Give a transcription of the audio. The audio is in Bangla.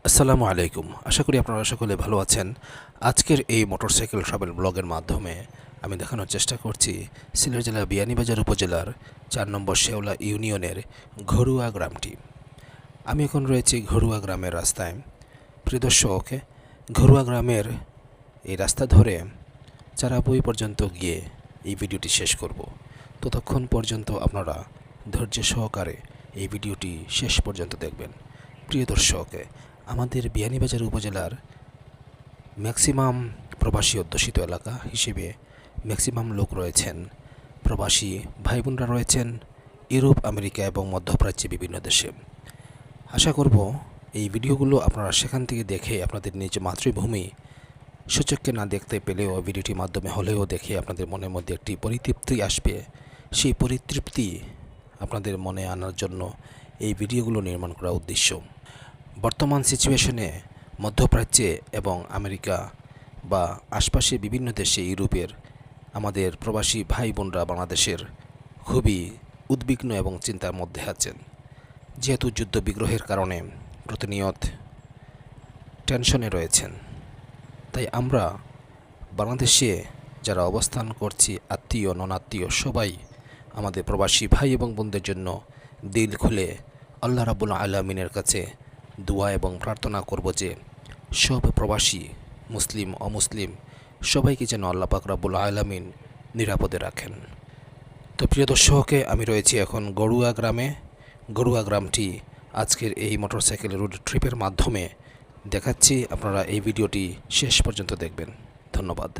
আসসালামু আলাইকুম। আশা করি আপনারা সকলে ভালো আছেন। আজকের এই মোটরসাইকেল ট্রাভেল ব্লগের মাধ্যমে আমি দেখানোর চেষ্টা করছি সিলেট জেলার বিয়ানীবাজার উপজেলার ৪ নম্বর শেওলা ইউনিয়নের ঘরুয়া গ্রামটি। আমি এখন রয়েছি ঘরুয়া গ্রামের রাস্তায়। প্রিয় দর্শক, ঘরুয়া গ্রামের এই রাস্তা ধরে চারাবই পর্যন্ত গিয়ে এই ভিডিওটি শেষ করব। ততক্ষণ পর্যন্ত আপনারা ধৈর্য সহকারে এই ভিডিওটি শেষ পর্যন্ত দেখবেন। প্রিয় দর্শক, আমাদের বিয়ানীবাজার উপজেলার ম্যাক্সিমাম প্রবাসী অধ্যুষিত এলাকা হিসেবে ম্যাক্সিমাম লোক রয়েছেন, প্রবাসী ভাই বোনরা রয়েছেন ইউরোপ, আমেরিকা এবং মধ্যপ্রাচ্যে বিভিন্ন দেশে। আশা করব এই ভিডিওগুলো আপনারা সেখান থেকে দেখে আপনাদের নিজ মাতৃভূমি সচক্ষে না দেখতে পেলেও ভিডিওটির মাধ্যমে হলেও দেখে আপনাদের মনের মধ্যে একটি পরিতৃপ্তি আসবে। সেই পরিতৃপ্তি আপনাদের মনে আনার জন্য এই ভিডিওগুলো নির্মাণ করা উদ্দেশ্য। বর্তমান সিচুয়েশনে মধ্যপ্রাচ্যে এবং আমেরিকা বা আশপাশে বিভিন্ন দেশে ইউরোপের আমাদের প্রবাসী ভাই বোনরা বাংলাদেশের খুবই উদ্বিগ্ন এবং চিন্তার মধ্যে আছেন, যেহেতু যুদ্ধ বিগ্রহের কারণে প্রতিনিয়ত টেনশনে রয়েছেন। তাই আমরা বাংলাদেশে যারা অবস্থান করছি, আত্মীয় নন আত্মীয় সবাই আমাদের প্রবাসী ভাই এবং বোনদের জন্য দিল খুলে আল্লাহ রাব্বুল আলামিনের কাছে দোয়া এবং প্রার্থনা করব যে সব প্রবাসী মুসলিম অমুসলিম সবাইকে যেন আল্লাহ পাক রাব্বুল আলামিন নিরাপদে রাখেন। তো প্রিয় দর্শকে, আমি রয়েছি এখন গড়ুয়া গ্রামে। গড়ুয়া গ্রামটি আজকের এই মোটরসাইকেল রোড ট্রিপের মাধ্যমে দেখাচ্ছি। আপনারা এই ভিডিওটি শেষ পর্যন্ত দেখবেন। ধন্যবাদ।